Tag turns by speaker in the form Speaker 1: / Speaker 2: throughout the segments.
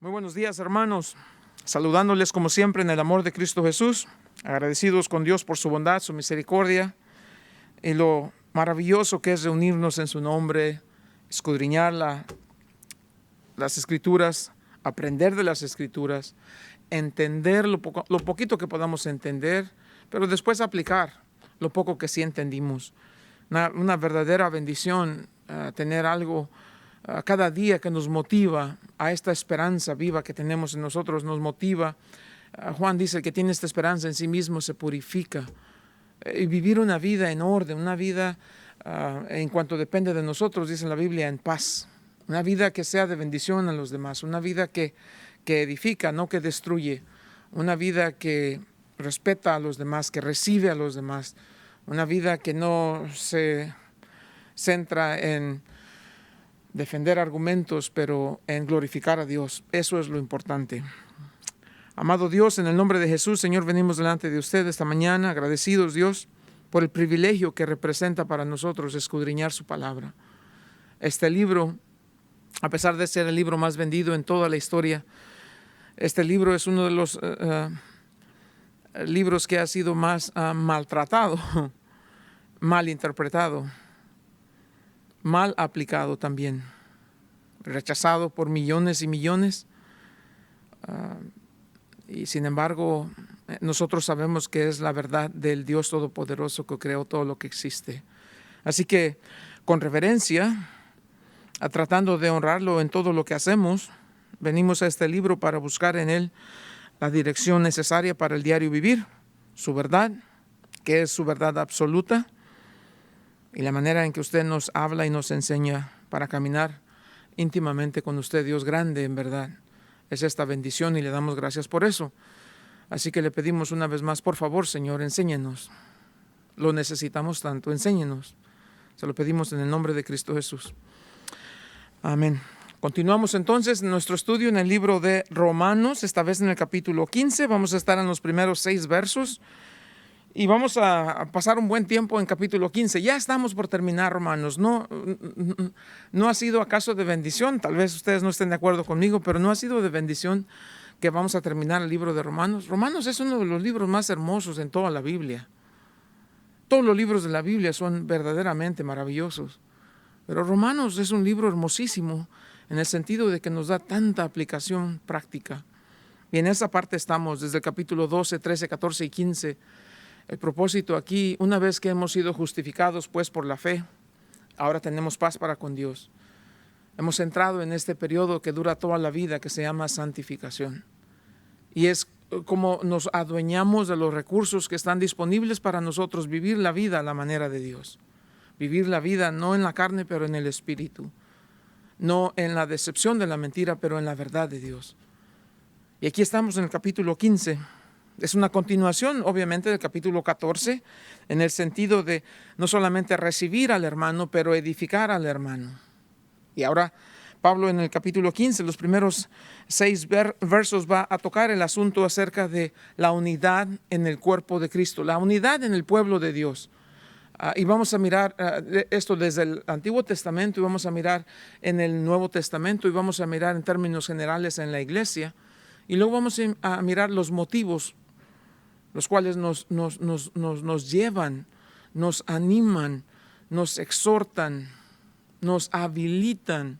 Speaker 1: Muy buenos días, hermanos. Saludándoles como siempre en el amor de Cristo Jesús, agradecidos con Dios por su bondad, su misericordia y lo maravilloso que es reunirnos en su nombre, escudriñar las Escrituras, aprender de las Escrituras, entender lo poquito que podamos entender, pero después aplicar lo poco que sí entendimos. Una verdadera bendición tener algo cada día que nos motiva a esta esperanza viva que tenemos en nosotros, nos motiva. Juan dice que tiene esta esperanza en sí mismo, se purifica. Y vivir una vida en orden, una vida en cuanto depende de nosotros, dice la Biblia, en paz. Una vida que sea de bendición a los demás, una vida que edifica, no que destruye. Una vida que respeta a los demás, que recibe a los demás. Una vida que no se centra en defender argumentos, pero en glorificar a Dios. Eso es lo importante. Amado Dios, en el nombre de Jesús, Señor, venimos delante de usted esta mañana, agradecidos, Dios, por el privilegio que representa para nosotros escudriñar su palabra. Este libro, a pesar de ser el libro más vendido en toda la historia, este libro es uno de los libros que ha sido más maltratado, mal interpretado, mal aplicado también, rechazado por millones y millones. Y sin embargo, nosotros sabemos que es la verdad del Dios Todopoderoso que creó todo lo que existe. Así que, con reverencia, tratando de honrarlo en todo lo que hacemos, venimos a este libro para buscar en él la dirección necesaria para el diario vivir, su verdad, que es su verdad absoluta, y la manera en que usted nos habla y nos enseña para caminar íntimamente con usted, Dios grande en verdad. Es esta bendición y le damos gracias por eso. Así que le pedimos una vez más, por favor, Señor, enséñenos. Lo necesitamos tanto, enséñenos. Se lo pedimos en el nombre de Cristo Jesús. Amén. Continuamos entonces nuestro estudio en el libro de Romanos, esta vez en el capítulo 15. Vamos a estar en los primeros 6 versos. Y vamos a pasar un buen tiempo en capítulo 15. Ya estamos por terminar, hermanos. ¿No ha sido acaso de bendición? Tal vez ustedes no estén de acuerdo conmigo, pero ¿no ha sido de bendición que vamos a terminar el libro de Romanos? Romanos es uno de los libros más hermosos en toda la Biblia. Todos los libros de la Biblia son verdaderamente maravillosos. Pero Romanos es un libro hermosísimo en el sentido de que nos da tanta aplicación práctica. Y en esa parte estamos desde el capítulo 12, 13, 14 y 15. El propósito aquí, una vez que hemos sido justificados pues por la fe, ahora tenemos paz para con Dios. Hemos entrado en este periodo que dura toda la vida, que se llama santificación. Y es como nos adueñamos de los recursos que están disponibles para nosotros, vivir la vida a la manera de Dios. Vivir la vida no en la carne, pero en el Espíritu. No en la decepción de la mentira, pero en la verdad de Dios. Y aquí estamos en el capítulo 15. Es una continuación, obviamente, del capítulo 14, en el sentido de no solamente recibir al hermano, pero edificar al hermano. Y ahora Pablo en el capítulo 15, los primeros 6 versos, va a tocar el asunto acerca de la unidad en el cuerpo de Cristo, la unidad en el pueblo de Dios. Y vamos a mirar esto desde el Antiguo Testamento, y vamos a mirar en el Nuevo Testamento, y vamos a mirar en términos generales en la iglesia, y luego vamos a mirar los motivos los cuales nos llevan, nos animan, nos exhortan, nos habilitan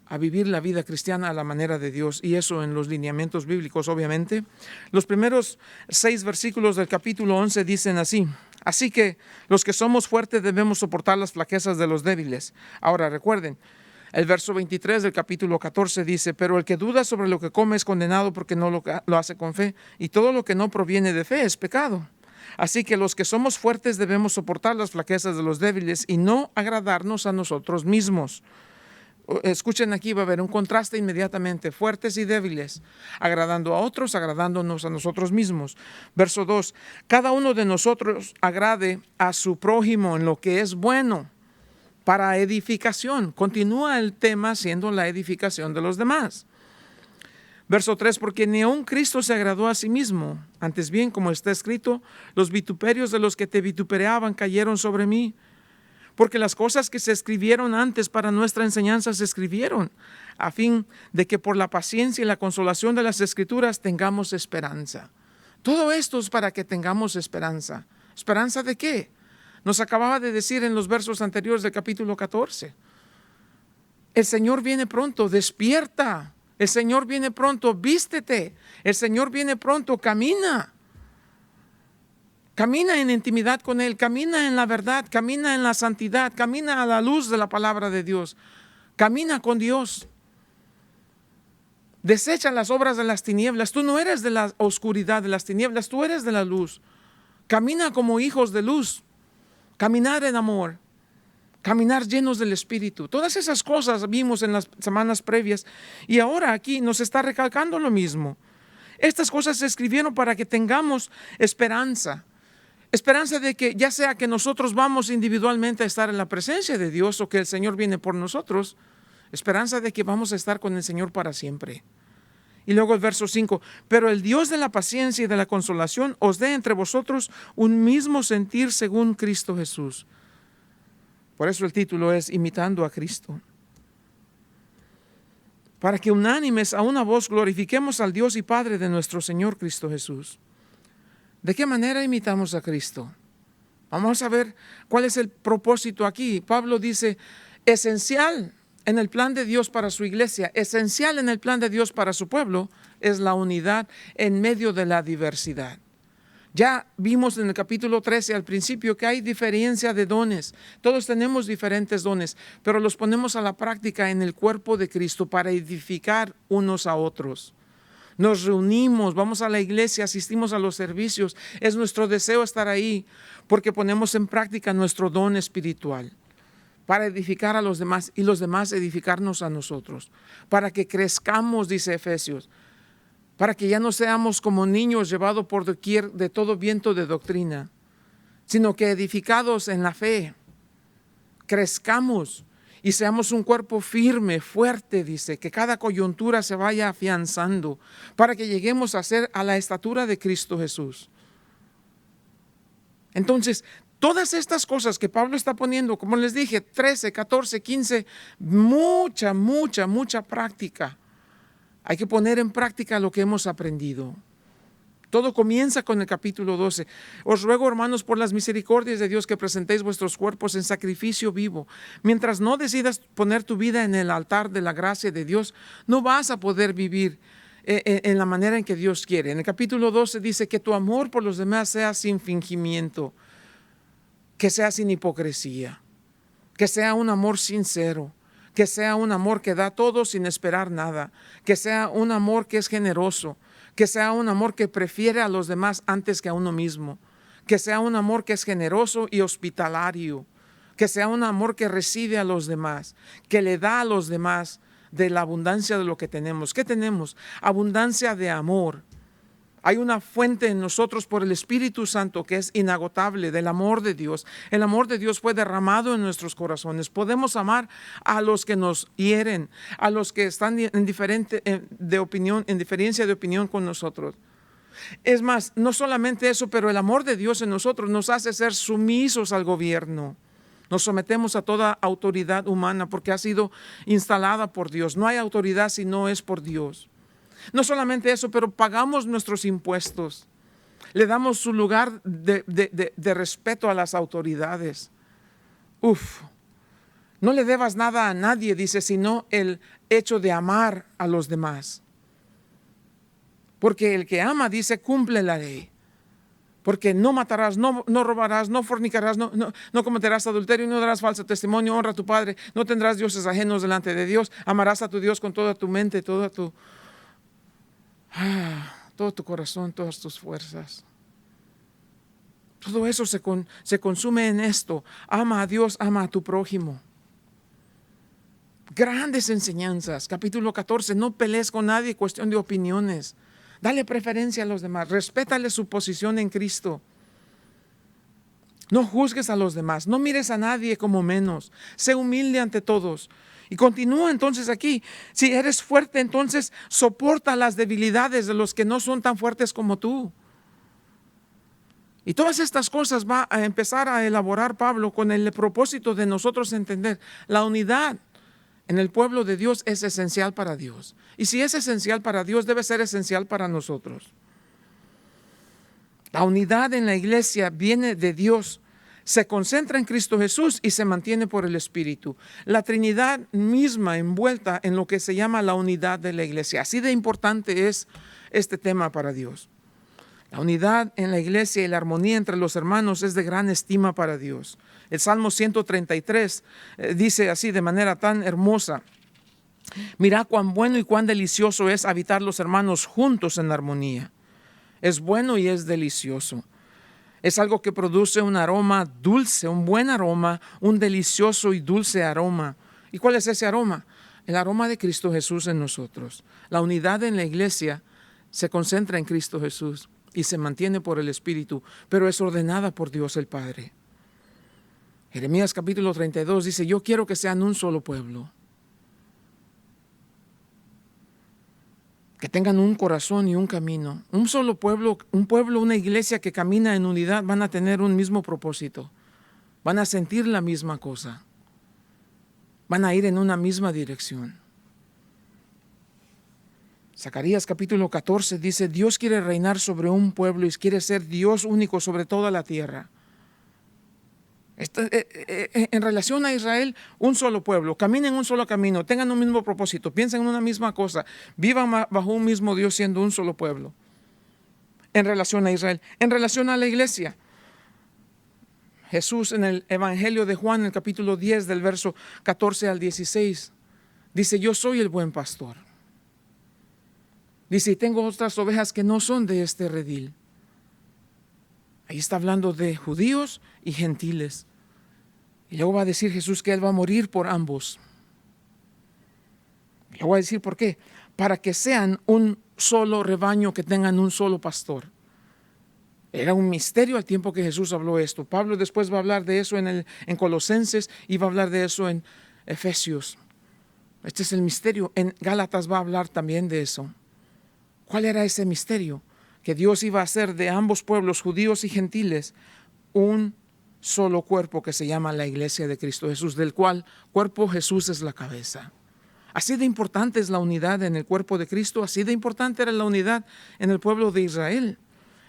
Speaker 1: a vivir la vida cristiana a la manera de Dios, y eso en los lineamientos bíblicos, obviamente. Los primeros 6 versículos del capítulo 11 dicen así: así que los que somos fuertes debemos soportar las flaquezas de los débiles. Ahora recuerden, el verso 23 del capítulo 14 dice: pero el que duda sobre lo que come es condenado porque no lo hace con fe, y todo lo que no proviene de fe es pecado. Así que los que somos fuertes debemos soportar las flaquezas de los débiles y no agradarnos a nosotros mismos. Escuchen, aquí va a haber un contraste inmediatamente: fuertes y débiles, agradando a otros, agradándonos a nosotros mismos. Verso 2: cada uno de nosotros agrade a su prójimo en lo que es bueno, para edificación. Continúa el tema siendo la edificación de los demás. Verso 3: porque ni aun Cristo se agradó a sí mismo, antes bien, como está escrito: los vituperios de los que te vituperaban cayeron sobre mí. Porque las cosas que se escribieron antes para nuestra enseñanza se escribieron a fin de que por la paciencia y la consolación de las Escrituras tengamos esperanza. Todo esto es para que tengamos esperanza. ¿Esperanza de qué? Nos acababa de decir en los versos anteriores del capítulo 14. El Señor viene pronto, despierta. El Señor viene pronto, vístete. El Señor viene pronto, camina. Camina en intimidad con Él, camina en la verdad, camina en la santidad, camina a la luz de la palabra de Dios. Camina con Dios. Desecha las obras de las tinieblas. Tú no eres de la oscuridad de las tinieblas, tú eres de la luz. Camina como hijos de luz. Caminar en amor. Caminar llenos del Espíritu. Todas esas cosas vimos en las semanas previas y ahora aquí nos está recalcando lo mismo. Estas cosas se escribieron para que tengamos esperanza. Esperanza de que ya sea que nosotros vamos individualmente a estar en la presencia de Dios o que el Señor viene por nosotros. Esperanza de que vamos a estar con el Señor para siempre. Y luego el verso 5, pero el Dios de la paciencia y de la consolación os dé entre vosotros un mismo sentir según Cristo Jesús. Por eso el título es Imitando a Cristo. Para que unánimes a una voz glorifiquemos al Dios y Padre de nuestro Señor Cristo Jesús. ¿De qué manera imitamos a Cristo? Vamos a ver cuál es el propósito aquí. Pablo dice, esencial en el plan de Dios para su iglesia, esencial en el plan de Dios para su pueblo, es la unidad en medio de la diversidad. Ya vimos en el capítulo 13 al principio que hay diferencia de dones. Todos tenemos diferentes dones, pero los ponemos a la práctica en el cuerpo de Cristo para edificar unos a otros. Nos reunimos, vamos a la iglesia, asistimos a los servicios. Es nuestro deseo estar ahí porque ponemos en práctica nuestro don espiritual para edificar a los demás y los demás edificarnos a nosotros. Para que crezcamos, dice Efesios. Para que ya no seamos como niños llevados por doquier de todo viento de doctrina, sino que edificados en la fe, crezcamos y seamos un cuerpo firme, fuerte, dice, que cada coyuntura se vaya afianzando, para que lleguemos a ser a la estatura de Cristo Jesús. Entonces, todas estas cosas que Pablo está poniendo, como les dije, 13, 14, 15, mucha práctica. Hay que poner en práctica lo que hemos aprendido. Todo comienza con el capítulo 12. Os ruego, hermanos, por las misericordias de Dios, que presentéis vuestros cuerpos en sacrificio vivo. Mientras no decidas poner tu vida en el altar de la gracia de Dios, no vas a poder vivir en la manera en que Dios quiere. En el capítulo 12 dice que tu amor por los demás sea sin fingimiento, que sea sin hipocresía, que sea un amor sincero, que sea un amor que da todo sin esperar nada, que sea un amor que es generoso, que sea un amor que prefiere a los demás antes que a uno mismo, que sea un amor que es generoso y hospitalario, que sea un amor que recibe a los demás, que le da a los demás de la abundancia de lo que tenemos. ¿Qué tenemos? Abundancia de amor. Hay una fuente en nosotros por el Espíritu Santo que es inagotable, del amor de Dios. El amor de Dios fue derramado en nuestros corazones. Podemos amar a los que nos hieren, a los que están en diferencia de opinión con nosotros. Es más, no solamente eso, pero el amor de Dios en nosotros nos hace ser sumisos al gobierno. Nos sometemos a toda autoridad humana porque ha sido instalada por Dios. No hay autoridad si no es por Dios. No solamente eso, pero pagamos nuestros impuestos. Le damos su lugar de respeto a las autoridades. No le debas nada a nadie, dice, sino el hecho de amar a los demás. Porque el que ama, dice, cumple la ley. Porque no matarás, no robarás, no fornicarás, no cometerás adulterio, no darás falso testimonio, honra a tu padre, no tendrás dioses ajenos delante de Dios, amarás a tu Dios con toda tu mente, todo tu corazón, todas tus fuerzas. Todo eso se consume en esto. Ama a Dios, ama a tu prójimo. Grandes enseñanzas. Capítulo 14, no pelees con nadie, cuestión de opiniones. Dale preferencia a los demás. Respétale su posición en Cristo. No juzgues a los demás. No mires a nadie como menos. Sé humilde ante todos. Y continúa entonces aquí. Si eres fuerte, entonces soporta las debilidades de los que no son tan fuertes como tú. Y todas estas cosas va a empezar a elaborar Pablo con el propósito de nosotros entender la unidad en el pueblo de Dios es esencial para Dios. Y si es esencial para Dios, debe ser esencial para nosotros. La unidad en la iglesia viene de Dios, se concentra en Cristo Jesús y se mantiene por el Espíritu. La Trinidad misma envuelta en lo que se llama la unidad de la iglesia. Así de importante es este tema para Dios. La unidad en la iglesia y la armonía entre los hermanos es de gran estima para Dios. El Salmo 133 dice así de manera tan hermosa: mira cuán bueno y cuán delicioso es habitar los hermanos juntos en armonía. Es bueno y es delicioso. Es algo que produce un aroma dulce, un buen aroma, un delicioso y dulce aroma. ¿Y cuál es ese aroma? El aroma de Cristo Jesús en nosotros. La unidad en la iglesia se concentra en Cristo Jesús y se mantiene por el Espíritu, pero es ordenada por Dios el Padre. Jeremías capítulo 32 dice: yo quiero que sean un solo pueblo, que tengan un corazón y un camino. Un solo pueblo, una iglesia que camina en unidad, van a tener un mismo propósito, van a sentir la misma cosa, van a ir en una misma dirección. Zacarías capítulo 14 dice: Dios quiere reinar sobre un pueblo y quiere ser Dios único sobre toda la tierra. En relación a Israel, un solo pueblo, caminen un solo camino, tengan un mismo propósito, piensen en una misma cosa, vivan bajo un mismo Dios siendo un solo pueblo. En relación a Israel, en relación a la iglesia, Jesús en el Evangelio de Juan, en el capítulo 10, del verso 14 al 16, dice: yo soy el buen pastor. Dice: y tengo otras ovejas que no son de este redil. Ahí está hablando de judíos y gentiles. Y luego va a decir Jesús que Él va a morir por ambos. Y luego va a decir por qué. Para que sean un solo rebaño, que tengan un solo pastor. Era un misterio al tiempo que Jesús habló esto. Pablo después va a hablar de eso en Colosenses y va a hablar de eso en Efesios. Este es el misterio. En Gálatas va a hablar también de eso. ¿Cuál era ese misterio? Que Dios iba a hacer de ambos pueblos, judíos y gentiles, un solo cuerpo que se llama la iglesia de Cristo Jesús, del cual cuerpo Jesús es la cabeza. Así de importante es la unidad en el cuerpo de Cristo, así de importante era la unidad en el pueblo de Israel.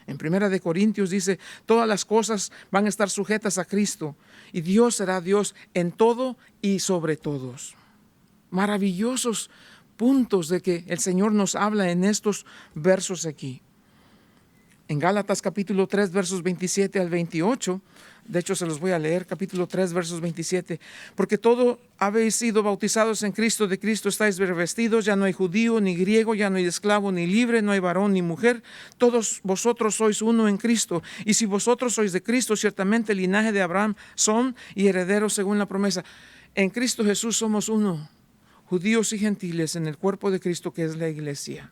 Speaker 1: En 1 Corintios dice: todas las cosas van a estar sujetas a Cristo y Dios será Dios en todo y sobre todos. Maravillosos puntos de que el Señor nos habla en estos versos aquí. En Gálatas capítulo 3 versos 27 al 28, de hecho se los voy a leer, capítulo 3 versos 27, porque todos habéis sido bautizados en Cristo, de Cristo estáis revestidos, ya no hay judío ni griego, ya no hay esclavo ni libre, no hay varón ni mujer, todos vosotros sois uno en Cristo, y si vosotros sois de Cristo, ciertamente el linaje de Abraham son y herederos según la promesa. En Cristo Jesús somos uno, judíos y gentiles, en el cuerpo de Cristo que es la iglesia.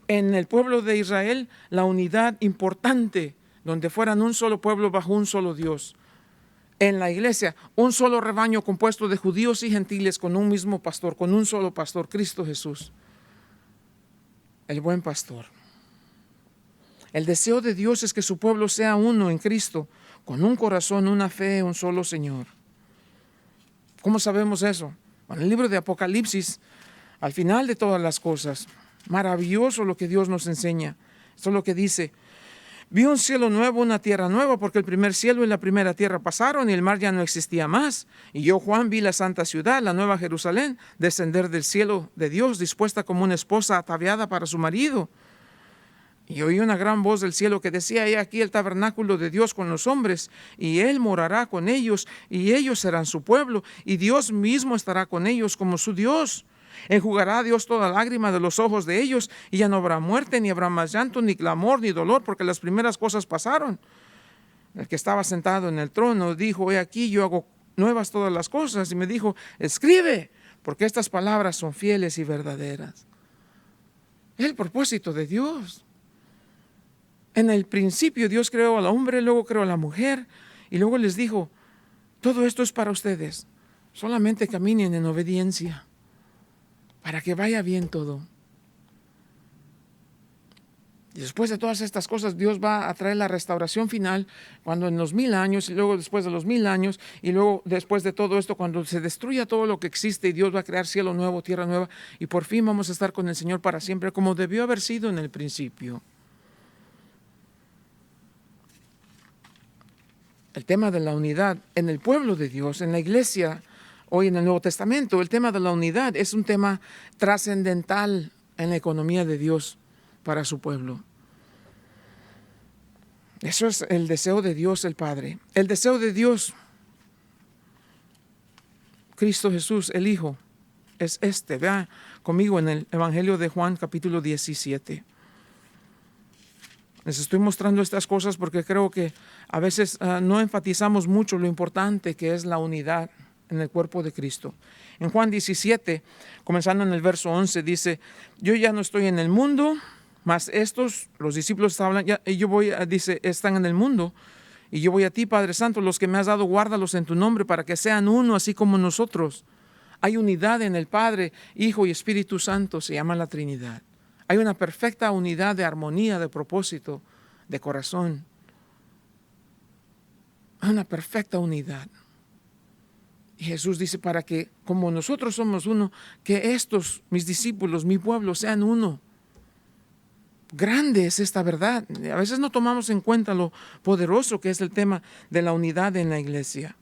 Speaker 1: En el pueblo de Israel, la unidad importante, donde fueran un solo pueblo bajo un solo Dios. En la iglesia, un solo rebaño compuesto de judíos y gentiles con un mismo pastor, con un solo pastor, Cristo Jesús, el buen pastor. El deseo de Dios es que su pueblo sea uno en Cristo, con un corazón, una fe, un solo Señor. ¿Cómo sabemos eso? En el libro de Apocalipsis, al final de todas las cosas, maravilloso lo que Dios nos enseña. Esto es lo que dice: vi un cielo nuevo, una tierra nueva, porque el primer cielo y la primera tierra pasaron y el mar ya no existía más. Y yo, Juan, vi la santa ciudad, la nueva Jerusalén, descender del cielo de Dios, dispuesta como una esposa ataviada para su marido. Y oí una gran voz del cielo que decía: he aquí el tabernáculo de Dios con los hombres, y Él morará con ellos, y ellos serán su pueblo, y Dios mismo estará con ellos como su Dios. Enjugará a Dios toda lágrima de los ojos de ellos, y ya no habrá muerte, ni habrá más llanto, ni clamor, ni dolor, porque las primeras cosas pasaron. El que estaba sentado en el trono dijo: he aquí, yo hago nuevas todas las cosas. Y me dijo: escribe, porque estas palabras son fieles y verdaderas. Es el propósito de Dios. En el principio Dios creó al hombre, luego creó a la mujer, y luego les dijo: todo esto es para ustedes, solamente caminen en obediencia, para que vaya bien todo. Y después de todas estas cosas, Dios va a traer la restauración final, cuando en los 1000 años, y luego después de los 1000 años, y luego después de todo esto, cuando se destruya todo lo que existe, y Dios va a crear cielo nuevo, tierra nueva, y por fin vamos a estar con el Señor para siempre, como debió haber sido en el principio. El tema de la unidad en el pueblo de Dios, en la iglesia, hoy en el Nuevo Testamento, el tema de la unidad es un tema trascendental en la economía de Dios para su pueblo. Eso es el deseo de Dios el Padre. El deseo de Dios, Cristo Jesús, el Hijo, es este. Vea conmigo en el Evangelio de Juan, capítulo 17. Les estoy mostrando estas cosas porque creo que a veces no enfatizamos mucho lo importante que es la unidad en el cuerpo de Cristo. En Juan 17, comenzando en el verso 11, dice: yo ya no estoy en el mundo, mas estos, los discípulos estaban, están en el mundo, y yo voy a ti, Padre Santo, los que me has dado, guárdalos en tu nombre, para que sean uno, así como nosotros. Hay unidad en el Padre, Hijo y Espíritu Santo, se llama la Trinidad. Hay una perfecta unidad de armonía, de propósito, de corazón. Hay una perfecta unidad. Y Jesús dice, para que, como nosotros somos uno, que estos, mis discípulos, mi pueblo, sean uno. Grande es esta verdad. A veces no tomamos en cuenta lo poderoso que es el tema de la unidad en la iglesia.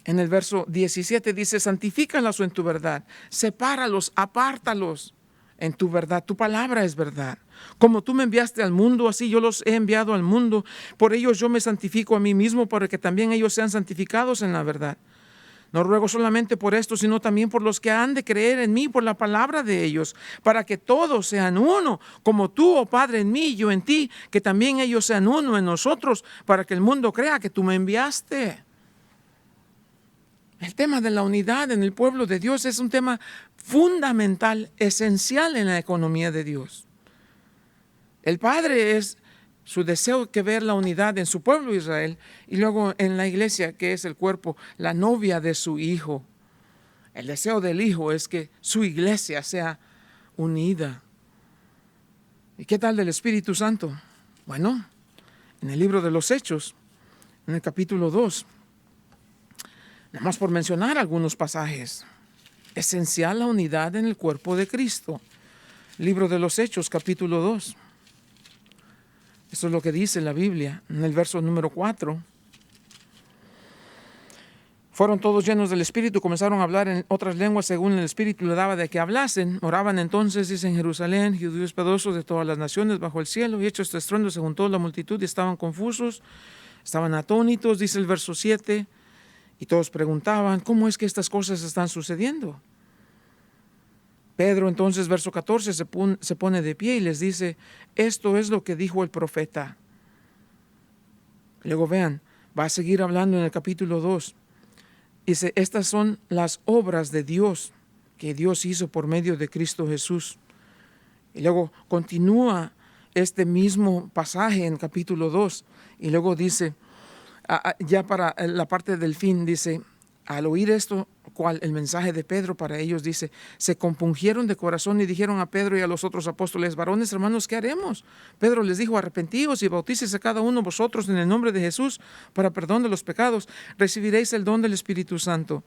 Speaker 1: En el verso 17 dice: santifícalos en tu verdad, sepáralos, apártalos en tu verdad. Tu palabra es verdad. Como tú me enviaste al mundo, así yo los he enviado al mundo. Por ellos yo me santifico a mí mismo, para que también ellos sean santificados en la verdad. No ruego solamente por esto, sino también por los que han de creer en mí por la palabra de ellos, para que todos sean uno, como tú, oh Padre, en mí y yo en ti, que también ellos sean uno en nosotros, para que el mundo crea que tú me enviaste. El tema de la unidad en el pueblo de Dios es un tema fundamental, esencial en la economía de Dios. El Padre es su deseo que ver la unidad en su pueblo Israel, y luego en la iglesia, que es el cuerpo, la novia de su Hijo. El deseo del Hijo es que su iglesia sea unida. ¿Y qué tal del Espíritu Santo? Bueno, en el libro de los Hechos, en el capítulo 2, nada más por mencionar algunos pasajes, esencial la unidad en el cuerpo de Cristo. Libro de los Hechos, capítulo 2. Eso es lo que dice la Biblia en el verso número 4. Fueron todos llenos del Espíritu, comenzaron a hablar en otras lenguas según el Espíritu le daba de que hablasen. Oraban entonces, dice, en Jerusalén, judíos piadosos de todas las naciones bajo el cielo, y hecho este estruendo se juntó la multitud y estaban confusos, estaban atónitos, dice el verso 7, y todos preguntaban, ¿cómo es que estas cosas están sucediendo? Pedro entonces, verso 14, se pone de pie y les dice, esto es lo que dijo el profeta. Luego vean, va a seguir hablando en el capítulo 2. Dice, estas son las obras de Dios que Dios hizo por medio de Cristo Jesús. Y luego continúa este mismo pasaje en capítulo 2. Y luego dice, ya para la parte del fin, dice, al oír esto, el mensaje de Pedro para ellos, dice, se compungieron de corazón y dijeron a Pedro y a los otros apóstoles, varones hermanos, ¿qué haremos? Pedro les dijo, arrepentíos y bautícese cada uno de vosotros en el nombre de Jesús para perdón de los pecados, recibiréis el don del Espíritu Santo.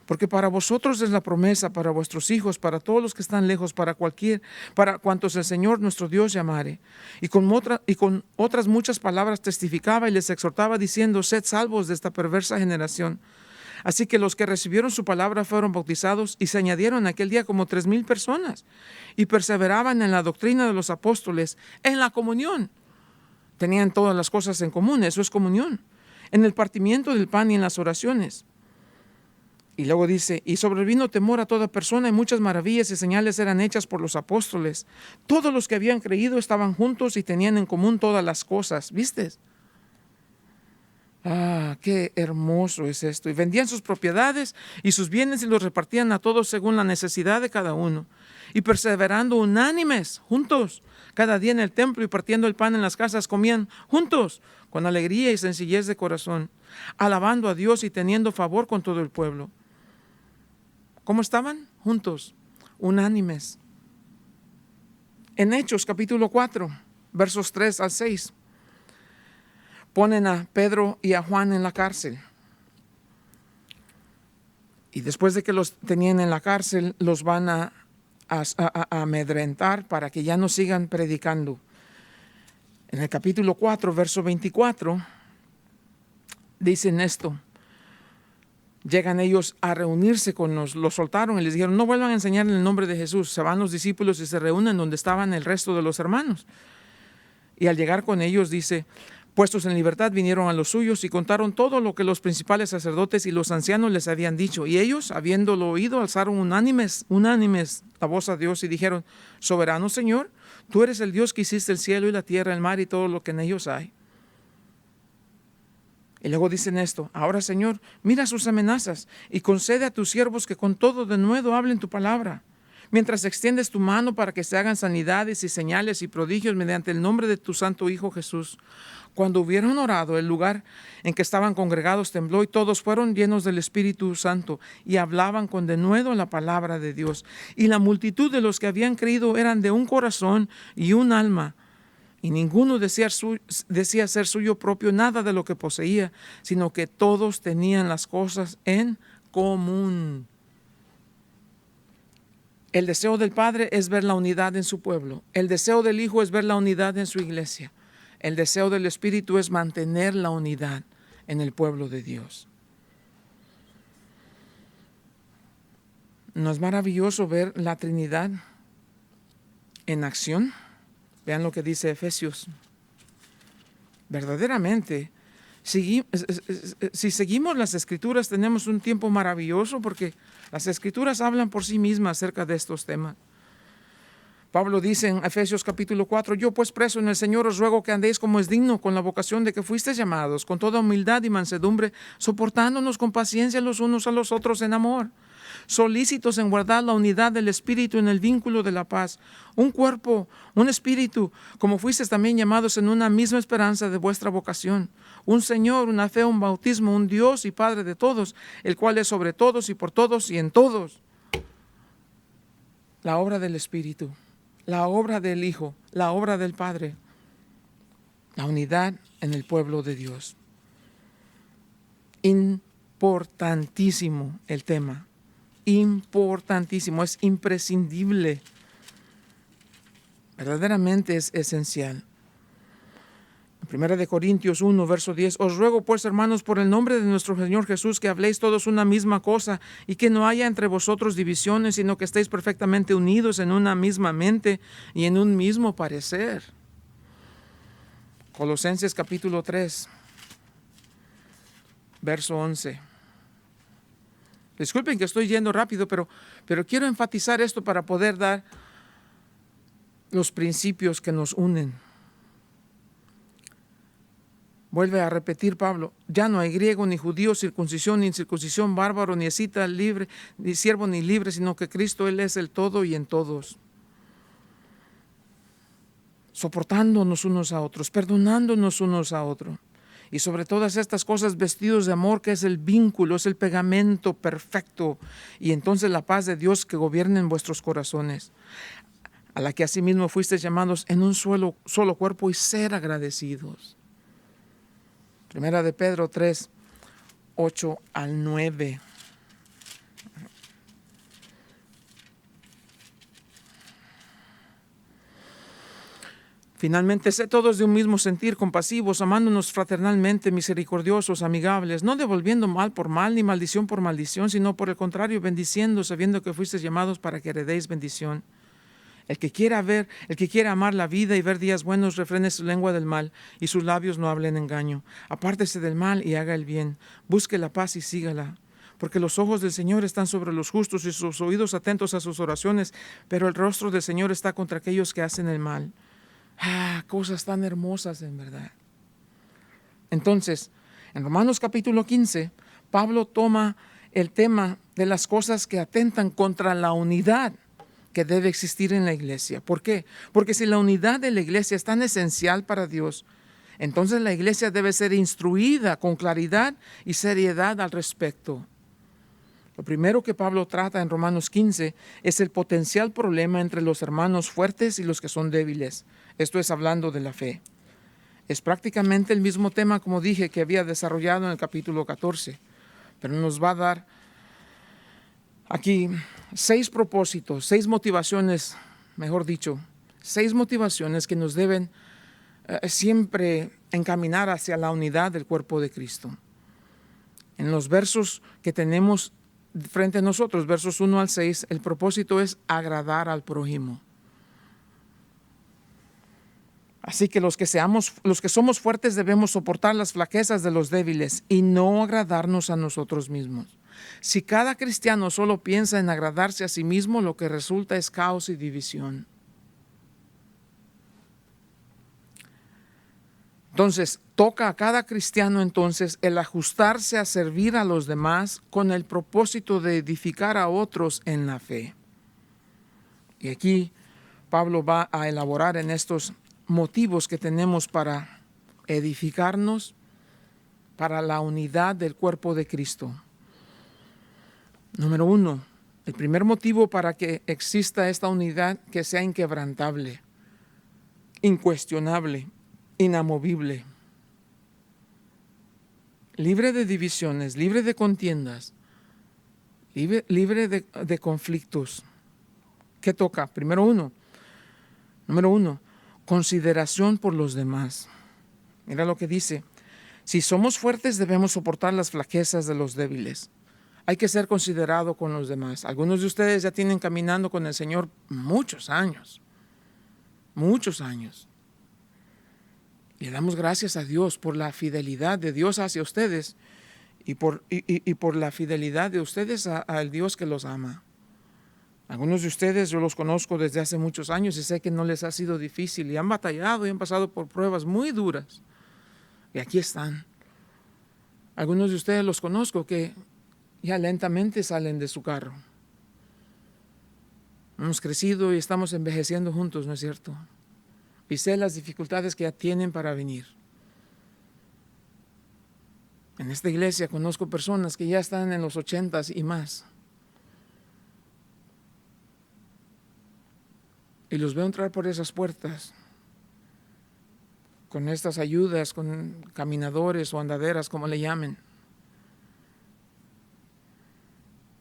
Speaker 1: Porque para vosotros es la promesa, para vuestros hijos, para todos los que están lejos, para cuantos el Señor nuestro Dios llamare. Y con otras muchas palabras testificaba y les exhortaba diciendo, sed salvos de esta perversa generación. Así que los que recibieron su palabra fueron bautizados y se añadieron aquel día como 3,000 personas y perseveraban en la doctrina de los apóstoles, en la comunión. Tenían todas las cosas en común, eso es comunión. En el partimiento del pan y en las oraciones. Y luego dice, y sobrevino temor a toda persona y muchas maravillas y señales eran hechas por los apóstoles. Todos los que habían creído estaban juntos y tenían en común todas las cosas. ¿Viste? Qué hermoso es esto. Y vendían sus propiedades y sus bienes y los repartían a todos según la necesidad de cada uno. Y perseverando unánimes, juntos, cada día en el templo y partiendo el pan en las casas, comían juntos, con alegría y sencillez de corazón, alabando a Dios y teniendo favor con todo el pueblo. ¿Cómo estaban? Juntos, unánimes. En Hechos capítulo 4, versos 3 al 6, ponen a Pedro y a Juan en la cárcel. Y después de que los tenían en la cárcel, los van a amedrentar para que ya no sigan predicando. En el capítulo 4, verso 24, dicen esto. Llegan ellos a reunirse con los soltaron y les dijeron, no vuelvan a enseñar en el nombre de Jesús. Se van los discípulos y se reúnen donde estaban el resto de los hermanos. Y al llegar con ellos, dice, puestos en libertad, vinieron a los suyos y contaron todo lo que los principales sacerdotes y los ancianos les habían dicho. Y ellos, habiéndolo oído, alzaron unánimes la voz a Dios y dijeron, soberano Señor, tú eres el Dios que hiciste el cielo y la tierra, el mar y todo lo que en ellos hay. Y luego dicen esto, ahora Señor, mira sus amenazas y concede a tus siervos que con todo denuedo hablen tu palabra, mientras extiendes tu mano para que se hagan sanidades y señales y prodigios mediante el nombre de tu santo Hijo Jesús. Cuando hubieron orado, el lugar en que estaban congregados tembló y todos fueron llenos del Espíritu Santo y hablaban con denuedo la palabra de Dios. Y la multitud de los que habían creído eran de un corazón y un alma. Y ninguno decía ser suyo propio nada de lo que poseía, sino que todos tenían las cosas en común. El deseo del Padre es ver la unidad en su pueblo. El deseo del Hijo es ver la unidad en su iglesia. El deseo del Espíritu es mantener la unidad en el pueblo de Dios. ¿No es maravilloso ver la Trinidad en acción? Vean lo que dice Efesios. Verdaderamente, si seguimos las Escrituras, tenemos un tiempo maravilloso porque las Escrituras hablan por sí mismas acerca de estos temas. Pablo dice en Efesios capítulo 4, yo pues preso en el Señor os ruego que andéis como es digno con la vocación de que fuisteis llamados, con toda humildad y mansedumbre, soportándonos con paciencia los unos a los otros en amor, solícitos en guardar la unidad del Espíritu en el vínculo de la paz, un cuerpo, un espíritu, como fuisteis también llamados en una misma esperanza de vuestra vocación, un Señor, una fe, un bautismo, un Dios y Padre de todos, el cual es sobre todos y por todos y en todos. La obra del Espíritu, la obra del Hijo, la obra del Padre, la unidad en el pueblo de Dios. Importantísimo el tema. Importantísimo, es imprescindible, verdaderamente es esencial. En 1 Corintios 1, verso 10, os ruego pues, hermanos, por el nombre de nuestro Señor Jesús, que habléis todos una misma cosa y que no haya entre vosotros divisiones, sino que estéis perfectamente unidos en una misma mente y en un mismo parecer. Colosenses capítulo 3, verso 11. Disculpen que estoy yendo rápido, pero quiero enfatizar esto para poder dar los principios que nos unen. Vuelve a repetir Pablo, ya no hay griego ni judío, circuncisión ni incircuncisión, bárbaro ni escita, libre, ni siervo ni libre, sino que Cristo Él es el todo y en todos. Soportándonos unos a otros, perdonándonos unos a otros. Y sobre todas estas cosas vestidos de amor, que es el vínculo, es el pegamento perfecto. Y entonces la paz de Dios que gobierne en vuestros corazones, a la que asimismo fuisteis llamados en un solo cuerpo y ser agradecidos. Primera de Pedro 3, 8 al 9. Finalmente, sé todos de un mismo sentir, compasivos, amándonos fraternalmente, misericordiosos, amigables, no devolviendo mal por mal, ni maldición por maldición, sino por el contrario, bendiciendo, sabiendo que fuisteis llamados para que heredéis bendición. El que quiera amar la vida y ver días buenos, refrene su lengua del mal, y sus labios no hablen engaño. Apártese del mal y haga el bien. Busque la paz y sígala. Porque los ojos del Señor están sobre los justos y sus oídos atentos a sus oraciones, pero el rostro del Señor está contra aquellos que hacen el mal. Cosas tan hermosas en verdad. Entonces, en Romanos capítulo 15, Pablo toma el tema de las cosas que atentan contra la unidad que debe existir en la iglesia. ¿Por qué? Porque si la unidad de la iglesia es tan esencial para Dios, entonces la iglesia debe ser instruida con claridad y seriedad al respecto. Lo primero que Pablo trata en Romanos 15 es el potencial problema entre los hermanos fuertes y los que son débiles. Esto es hablando de la fe. Es prácticamente el mismo tema, como dije, que había desarrollado en el capítulo 14, pero nos va a dar aquí 6 propósitos, 6 motivaciones, mejor dicho, 6 motivaciones que nos deben siempre encaminar hacia la unidad del cuerpo de Cristo. En los versos que tenemos frente a nosotros, versos 1 al 6, el propósito es agradar al prójimo. Así que los que somos fuertes debemos soportar las flaquezas de los débiles y no agradarnos a nosotros mismos. Si cada cristiano solo piensa en agradarse a sí mismo, lo que resulta es caos y división. Entonces, toca a cada cristiano entonces el ajustarse a servir a los demás con el propósito de edificar a otros en la fe. Y aquí Pablo va a elaborar en estos motivos que tenemos para edificarnos, para la unidad del cuerpo de Cristo. Número 1, el primer motivo para que exista esta unidad, que sea inquebrantable, incuestionable, inamovible, libre de divisiones, libre de contiendas, libre de conflictos. ¿Qué toca? Número uno, consideración por los demás. Mira lo que dice: si somos fuertes debemos soportar las flaquezas de los débiles. Hay que ser considerado con los demás. Algunos de ustedes ya tienen caminando con el Señor muchos años. Le damos gracias a Dios por la fidelidad de Dios hacia ustedes y por la fidelidad de ustedes al Dios que los ama. Algunos de ustedes yo los conozco desde hace muchos años y sé que no les ha sido difícil y han batallado y han pasado por pruebas muy duras. Y aquí están. Algunos de ustedes los conozco que ya lentamente salen de su carro. Hemos crecido y estamos envejeciendo juntos, ¿no es cierto? Y sé las dificultades que ya tienen para venir. En esta iglesia conozco personas que ya están en los 80s y más. Y los veo entrar por esas puertas con estas ayudas, con caminadores o andaderas, como le llamen.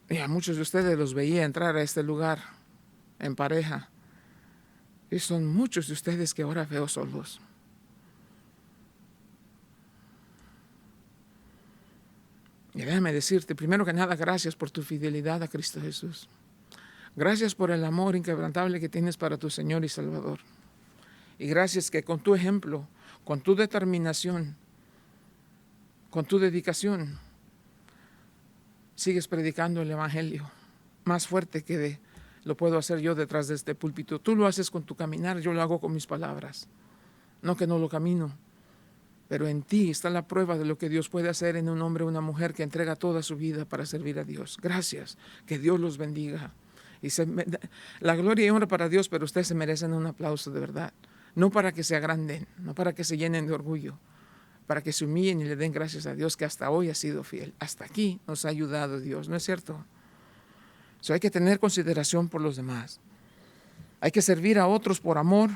Speaker 1: Y a muchos de ustedes los veía entrar a este lugar en pareja. Y son muchos de ustedes que ahora veo solos. Y déjame decirte, primero que nada, gracias por tu fidelidad a Cristo Jesús. Gracias por el amor inquebrantable que tienes para tu Señor y Salvador. Y gracias que con tu ejemplo, con tu determinación, con tu dedicación, sigues predicando el Evangelio más fuerte que lo puedo hacer yo detrás de este púlpito. Tú lo haces con tu caminar, yo lo hago con mis palabras. No que no lo camino, pero en ti está la prueba de lo que Dios puede hacer en un hombre o una mujer que entrega toda su vida para servir a Dios. Gracias, que Dios los bendiga. Y la gloria y honra para Dios, pero ustedes se merecen un aplauso de verdad. No para que se agranden, no para que se llenen de orgullo, para que se humillen y le den gracias a Dios que hasta hoy ha sido fiel. Hasta aquí nos ha ayudado Dios, ¿no es cierto? Hay que tener consideración por los demás. Hay que servir a otros por amor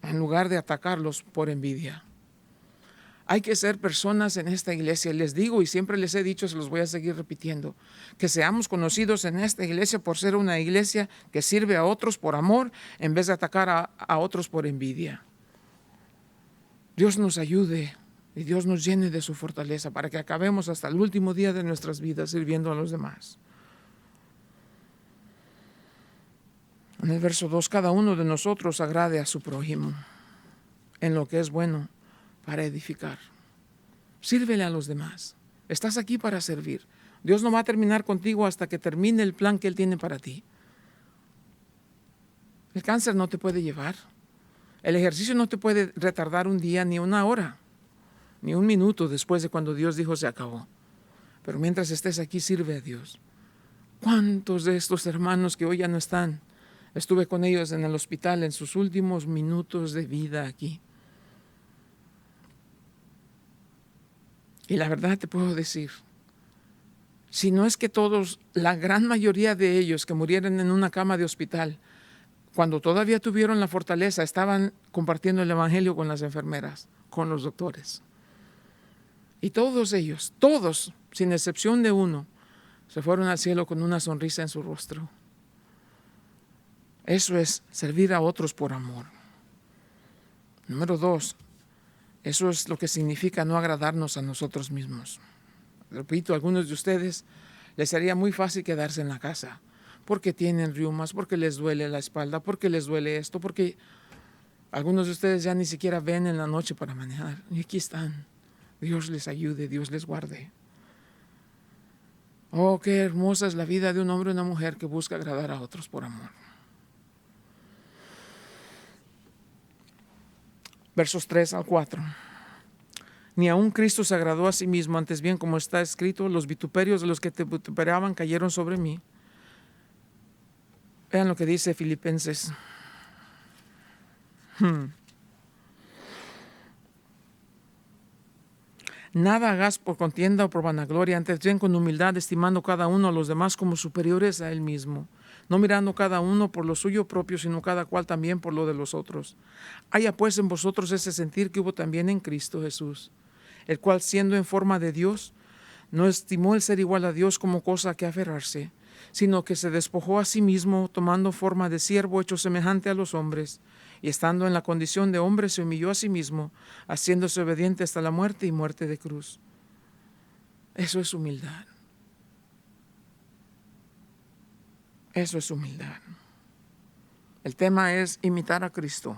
Speaker 1: en lugar de atacarlos por envidia. Hay que ser personas en esta iglesia. Les digo y siempre les he dicho, se los voy a seguir repitiendo, que seamos conocidos en esta iglesia por ser una iglesia que sirve a otros por amor en vez de atacar a otros por envidia. Dios nos ayude y Dios nos llene de su fortaleza para que acabemos hasta el último día de nuestras vidas sirviendo a los demás. En el verso 2, cada uno de nosotros agrade a su prójimo en lo que es bueno para edificar. Sírvele a los demás. Estás aquí para servir. Dios no va a terminar contigo hasta que termine el plan que Él tiene para ti. El cáncer no te puede llevar. El ejercicio no te puede retardar un día, ni una hora, ni un minuto después de cuando Dios dijo se acabó. Pero mientras estés aquí, sirve a Dios. ¿Cuántos de estos hermanos que hoy ya no están? Estuve con ellos en el hospital en sus últimos minutos de vida aquí. Y la verdad te puedo decir, Si no es que todos, la gran mayoría de ellos que murieron en una cama de hospital, cuando todavía tuvieron la fortaleza, estaban compartiendo el evangelio con las enfermeras, con los doctores. Y todos ellos, todos, sin excepción de uno, se fueron al cielo con una sonrisa en su rostro. Eso es servir a otros por amor. Número 2, eso es lo que significa no agradarnos a nosotros mismos. Repito, a algunos de ustedes les sería muy fácil quedarse en la casa porque tienen riumas, porque les duele la espalda, porque les duele esto, porque algunos de ustedes ya ni siquiera ven en la noche para manejar. Y aquí están. Dios les ayude, Dios les guarde. Oh, qué hermosa es la vida de un hombre y una mujer que busca agradar a otros por amor. Versos 3 al 4. Ni aun Cristo se agradó a sí mismo, antes bien, como está escrito, los vituperios de los que te vituperaban cayeron sobre mí. Vean lo que dice Filipenses. Nada hagas por contienda o por vanagloria, antes bien con humildad, estimando cada uno a los demás como superiores a él mismo, no mirando cada uno por lo suyo propio, sino cada cual también por lo de los otros. Haya pues en vosotros ese sentir que hubo también en Cristo Jesús, el cual siendo en forma de Dios, no estimó el ser igual a Dios como cosa a que aferrarse, sino que se despojó a sí mismo, tomando forma de siervo hecho semejante a los hombres, y estando en la condición de hombre se humilló a sí mismo, haciéndose obediente hasta la muerte y muerte de cruz. Eso es humildad. Eso es humildad. El tema es imitar a Cristo.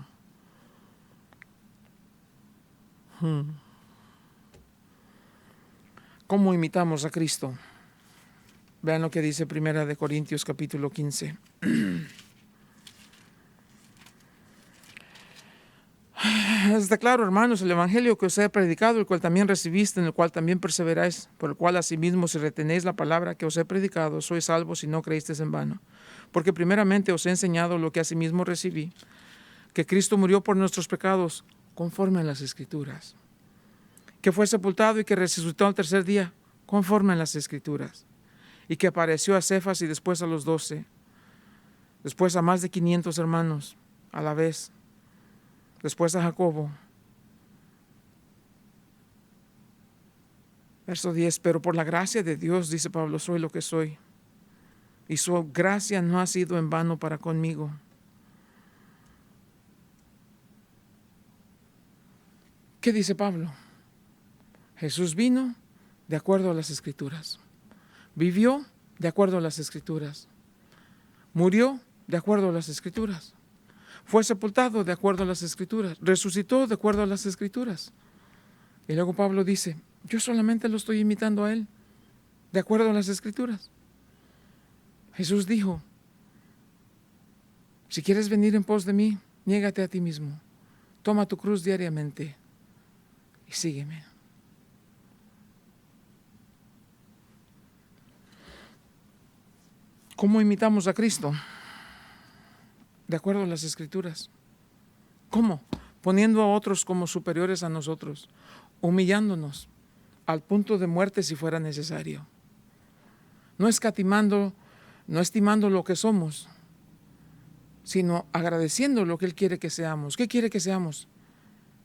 Speaker 1: ¿Cómo imitamos a Cristo? Vean lo que dice 1 Corintios capítulo 15. Está claro, hermanos, el evangelio que os he predicado, el cual también recibiste, en el cual también perseveráis, por el cual asimismo si retenéis la palabra que os he predicado, sois salvos si no creísteis en vano. Porque primeramente os he enseñado lo que asimismo recibí, que Cristo murió por nuestros pecados, conforme a las Escrituras, que fue sepultado y que resucitó al tercer día, conforme a las Escrituras, y que apareció a Cefas y después a los 12, después a más de 500 hermanos a la vez, después a Jacobo. Verso 10, pero por la gracia de Dios, dice Pablo, soy lo que soy, y su gracia no ha sido en vano para conmigo. ¿Qué dice Pablo? Jesús vino de acuerdo a las Escrituras, vivió de acuerdo a las Escrituras, murió de acuerdo a las Escrituras, fue sepultado de acuerdo a las Escrituras, resucitó de acuerdo a las Escrituras. Y luego Pablo dice, yo solamente lo estoy imitando a él, de acuerdo a las Escrituras. Jesús dijo, si quieres venir en pos de mí, niégate a ti mismo, toma tu cruz diariamente y sígueme. ¿Cómo imitamos a Cristo? De acuerdo a las Escrituras. ¿Cómo? Poniendo a otros como superiores a nosotros, humillándonos al punto de muerte si fuera necesario. No escatimando, no estimando lo que somos, sino agradeciendo lo que Él quiere que seamos. ¿Qué quiere que seamos?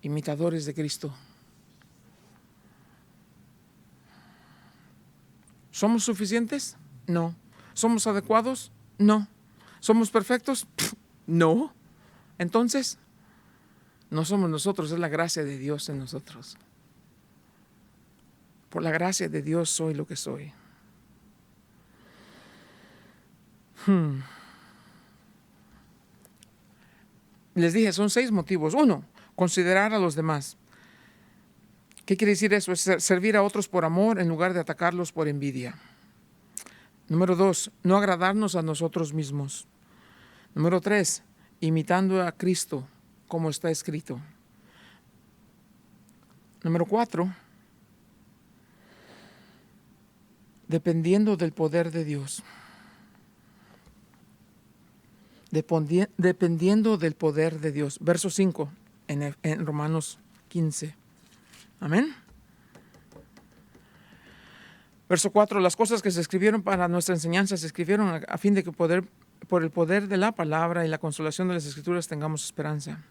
Speaker 1: Imitadores de Cristo. ¿Somos suficientes? No. ¿Somos adecuados? No. ¿Somos perfectos? No. Entonces, no somos nosotros, es la gracia de Dios en nosotros. Por la gracia de Dios soy lo que soy. Les dije, son 6 motivos. 1, considerar a los demás. ¿Qué quiere decir eso? Es servir a otros por amor en lugar de atacarlos por envidia. Número 2, no agradarnos a nosotros mismos. Número 3, imitando a Cristo, como está escrito. Número 4, dependiendo del poder de Dios. Dependiendo del poder de Dios. Verso 5 en Romanos 15. Amén. Verso 4, las cosas que se escribieron para nuestra enseñanza se escribieron a fin de que por el poder de la palabra y la consolación de las Escrituras tengamos esperanza.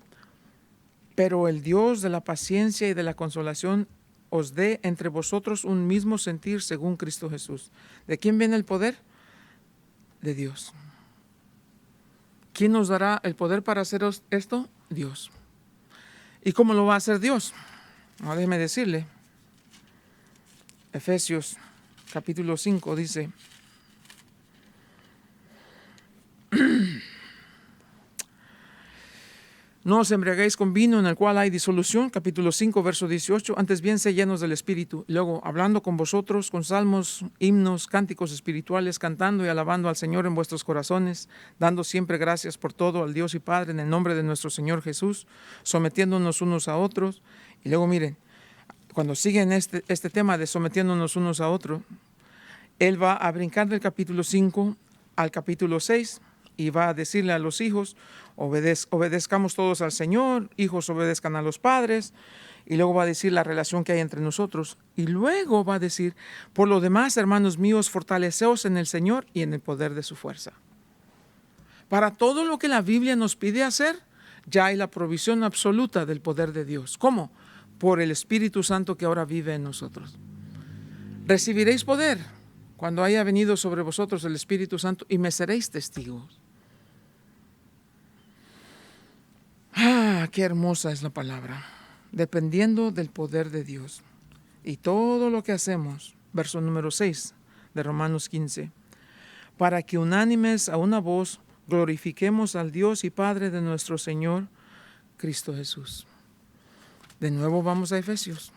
Speaker 1: Pero el Dios de la paciencia y de la consolación os dé entre vosotros un mismo sentir según Cristo Jesús. ¿De quién viene el poder? De Dios. ¿Quién nos dará el poder para hacer esto? Dios. ¿Y cómo lo va a hacer Dios? No, déjeme decirle. Efesios capítulo 5 dice: no os embriaguéis con vino en el cual hay disolución, capítulo 5, verso 18, antes bien sé llenos del Espíritu. Luego, hablando con vosotros con salmos, himnos, cánticos espirituales, cantando y alabando al Señor en vuestros corazones, dando siempre gracias por todo al Dios y Padre en el nombre de nuestro Señor Jesús, sometiéndonos unos a otros. Y luego miren, cuando siguen este tema de sometiéndonos unos a otros, él va a brincar del capítulo 5 al capítulo 6 y va a decirle a los hijos: obedezcamos todos al Señor, hijos obedezcan a los padres, y luego va a decir la relación que hay entre nosotros, y luego va a decir: por lo demás, hermanos míos, fortaleceos en el Señor y en el poder de su fuerza. Para todo lo que la Biblia nos pide hacer, ya hay la provisión absoluta del poder de Dios. ¿Cómo? Por el Espíritu Santo que ahora vive en nosotros. Recibiréis poder cuando haya venido sobre vosotros el Espíritu Santo, y me seréis testigos. Qué hermosa es la palabra. Dependiendo del poder de Dios. Y todo lo que hacemos, verso número 6 de Romanos 15, para que unánimes a una voz glorifiquemos al Dios y Padre de nuestro Señor Cristo Jesús. De nuevo vamos a Efesios.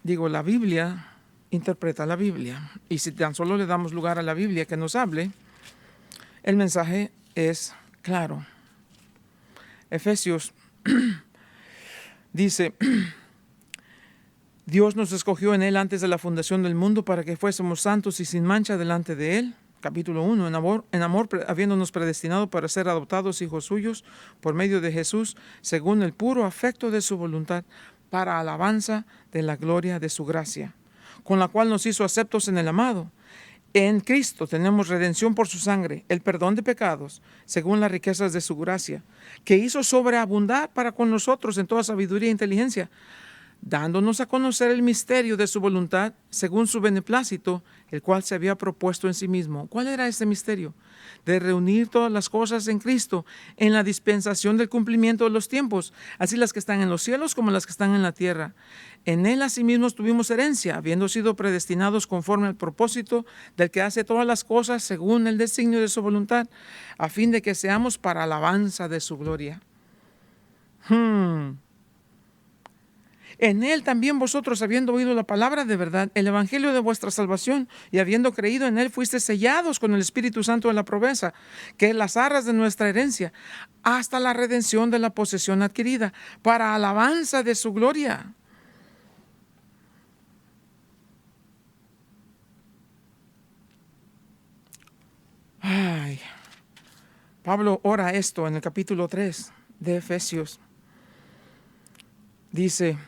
Speaker 1: Digo, la Biblia interpreta la Biblia. Y si tan solo le damos lugar a la Biblia que nos hable, el mensaje es claro. Efesios dice: Dios nos escogió en Él antes de la fundación del mundo para que fuésemos santos y sin mancha delante de Él. Capítulo 1, en amor habiéndonos predestinado para ser adoptados hijos suyos por medio de Jesús, según el puro afecto de su voluntad, para alabanza de la gloria de su gracia, con la cual nos hizo aceptos en el amado. En Cristo tenemos redención por su sangre, el perdón de pecados, según las riquezas de su gracia, que hizo sobreabundar para con nosotros en toda sabiduría e inteligencia, dándonos a conocer el misterio de su voluntad, según su beneplácito, el cual se había propuesto en sí mismo. ¿Cuál era ese misterio? De reunir todas las cosas en Cristo, en la dispensación del cumplimiento de los tiempos, así las que están en los cielos como las que están en la tierra. En Él asimismo tuvimos herencia, habiendo sido predestinados conforme al propósito del que hace todas las cosas según el designio de su voluntad, a fin de que seamos para alabanza de su gloria. En Él también vosotros, habiendo oído la palabra de verdad, el evangelio de vuestra salvación, y habiendo creído en Él, fuisteis sellados con el Espíritu Santo de la promesa, que es las arras de nuestra herencia, hasta la redención de la posesión adquirida, para alabanza de su gloria. Pablo ora esto en el capítulo 3 de Efesios. Dice: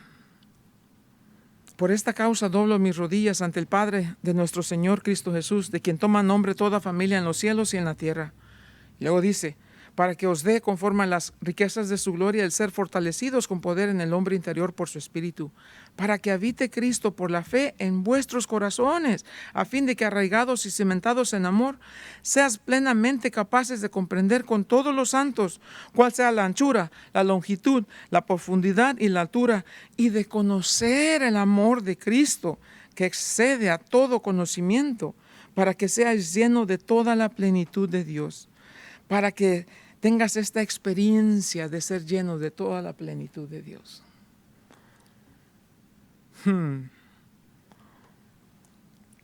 Speaker 1: por esta causa doblo mis rodillas ante el Padre de nuestro Señor Cristo Jesús, de quien toma nombre toda familia en los cielos y en la tierra. Y luego dice: para que os dé conforme a las riquezas de su gloria el ser fortalecidos con poder en el hombre interior por su Espíritu, para que habite Cristo por la fe en vuestros corazones, a fin de que arraigados y cimentados en amor, seas plenamente capaces de comprender con todos los santos cuál sea la anchura, la longitud, la profundidad y la altura, y de conocer el amor de Cristo, que excede a todo conocimiento, para que seáis llenos de toda la plenitud de Dios, para que tengas esta experiencia de ser lleno de toda la plenitud de Dios.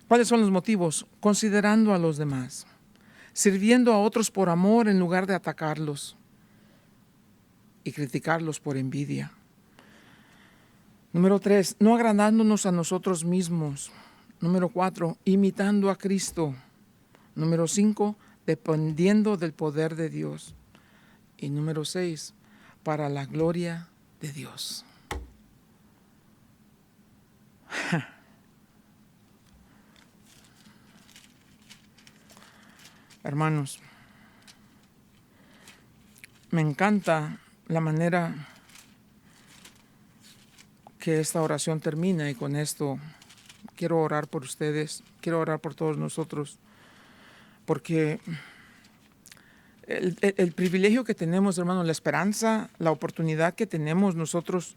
Speaker 1: ¿Cuáles son los motivos? Considerando a los demás, sirviendo a otros por amor en lugar de atacarlos y criticarlos por envidia. Número 3, no agradándonos a nosotros mismos. Número 4, imitando a Cristo. Número 5, dependiendo del poder de Dios. Y número 6, para la gloria de Dios. Hermanos, me encanta la manera que esta oración termina, y con esto quiero orar por ustedes, quiero orar por todos nosotros, porque el privilegio que tenemos, hermanos, la esperanza, la oportunidad que tenemos nosotros,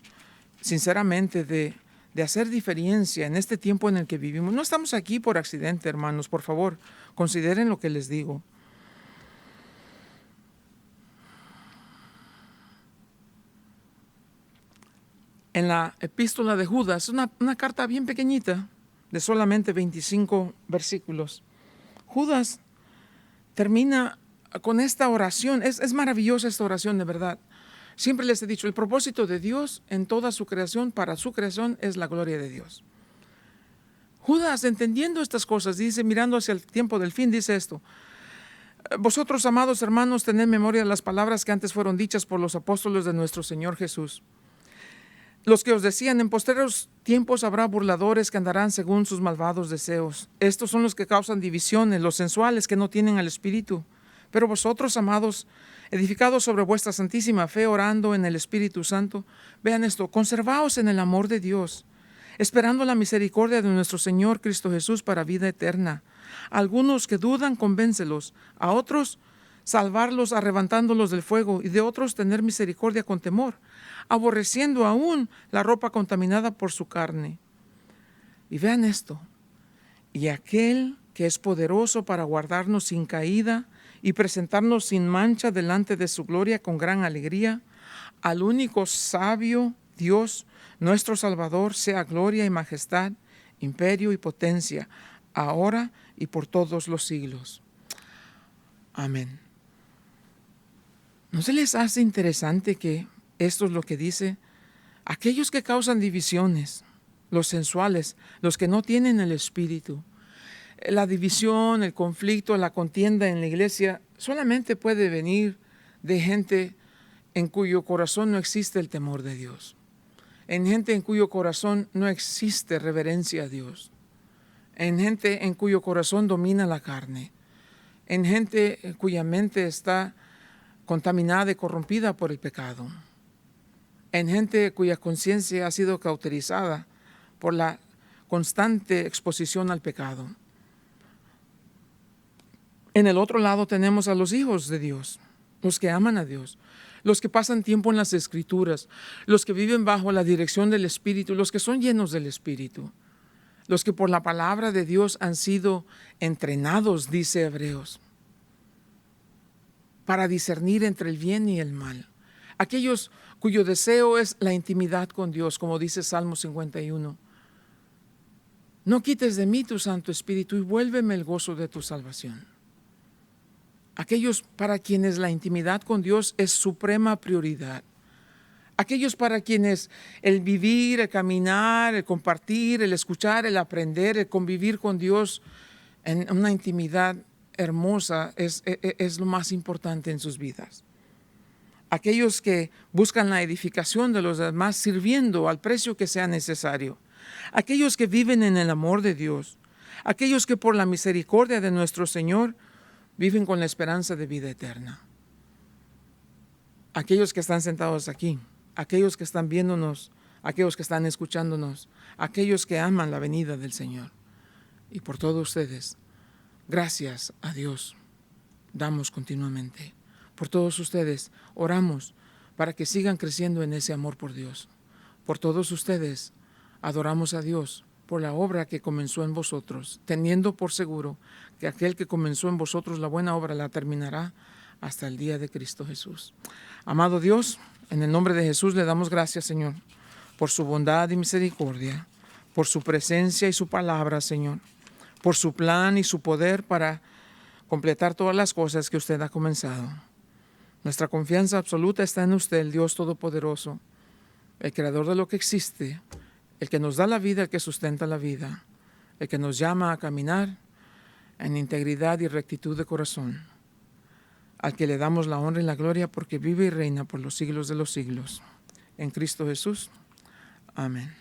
Speaker 1: sinceramente, de hacer diferencia en este tiempo en el que vivimos. No estamos aquí por accidente, hermanos, por favor, consideren lo que les digo. En la epístola de Judas, una carta bien pequeñita, de solamente 25 versículos, Judas termina con esta oración. Es maravillosa esta oración, de verdad. Siempre les he dicho, el propósito de Dios en toda su creación, para su creación, es la gloria de Dios. Judas, entendiendo estas cosas, dice, mirando hacia el tiempo del fin, dice esto: vosotros, amados hermanos, tened memoria de las palabras que antes fueron dichas por los apóstoles de nuestro Señor Jesús, los que os decían, en postreros tiempos habrá burladores que andarán según sus malvados deseos. Estos son los que causan divisiones, los sensuales, que no tienen al Espíritu. Pero vosotros, amados, edificados sobre vuestra santísima fe, orando en el Espíritu Santo, vean esto: conservaos en el amor de Dios, esperando la misericordia de nuestro Señor Cristo Jesús para vida eterna. A algunos que dudan, convéncelos; a otros, salvarlos arrebatándolos del fuego; y de otros, tener misericordia con temor, aborreciendo aún la ropa contaminada por su carne. Y vean esto: y aquel que es poderoso para guardarnos sin caída y presentarnos sin mancha delante de su gloria con gran alegría, al único sabio Dios, nuestro Salvador, sea gloria y majestad, imperio y potencia, ahora y por todos los siglos. Amén. ¿No se les hace interesante que esto es lo que dice? Aquellos que causan divisiones, los sensuales, los que no tienen el Espíritu. La división, el conflicto, la contienda en la iglesia solamente puede venir de gente en cuyo corazón no existe el temor de Dios, en gente en cuyo corazón no existe reverencia a Dios, en gente en cuyo corazón domina la carne, en gente cuya mente está contaminada y corrompida por el pecado, en gente cuya conciencia ha sido cauterizada por la constante exposición al pecado. En el otro lado tenemos a los hijos de Dios, los que aman a Dios, los que pasan tiempo en las Escrituras, los que viven bajo la dirección del Espíritu, los que son llenos del Espíritu, los que por la palabra de Dios han sido entrenados, dice Hebreos, para discernir entre el bien y el mal. Aquellos cuyo deseo es la intimidad con Dios, como dice Salmo 51. No quites de mí tu Santo Espíritu y vuélveme el gozo de tu salvación. Aquellos para quienes la intimidad con Dios es suprema prioridad. Aquellos para quienes el vivir, el caminar, el compartir, el escuchar, el aprender, el convivir con Dios en una intimidad hermosa es lo más importante en sus vidas. Aquellos que buscan la edificación de los demás sirviendo al precio que sea necesario. Aquellos que viven en el amor de Dios. Aquellos que por la misericordia de nuestro Señor viven con la esperanza de vida eterna. Aquellos que están sentados aquí, aquellos que están viéndonos, aquellos que están escuchándonos, aquellos que aman la venida del Señor. Y por todos ustedes, gracias a Dios damos continuamente. Por todos ustedes oramos para que sigan creciendo en ese amor por Dios. Por todos ustedes adoramos a Dios por la obra que comenzó en vosotros, teniendo por seguro que aquel que comenzó en vosotros la buena obra la terminará hasta el día de Cristo Jesús. Amado Dios, en el nombre de Jesús le damos gracias, Señor, por su bondad y misericordia, por su presencia y su palabra, Señor, por su plan y su poder para completar todas las cosas que usted ha comenzado. Nuestra confianza absoluta está en usted, el Dios Todopoderoso, el Creador de lo que existe, el que nos da la vida, el que sustenta la vida, el que nos llama a caminar en integridad y rectitud de corazón, al que le damos la honra y la gloria porque vive y reina por los siglos de los siglos. En Cristo Jesús. Amén.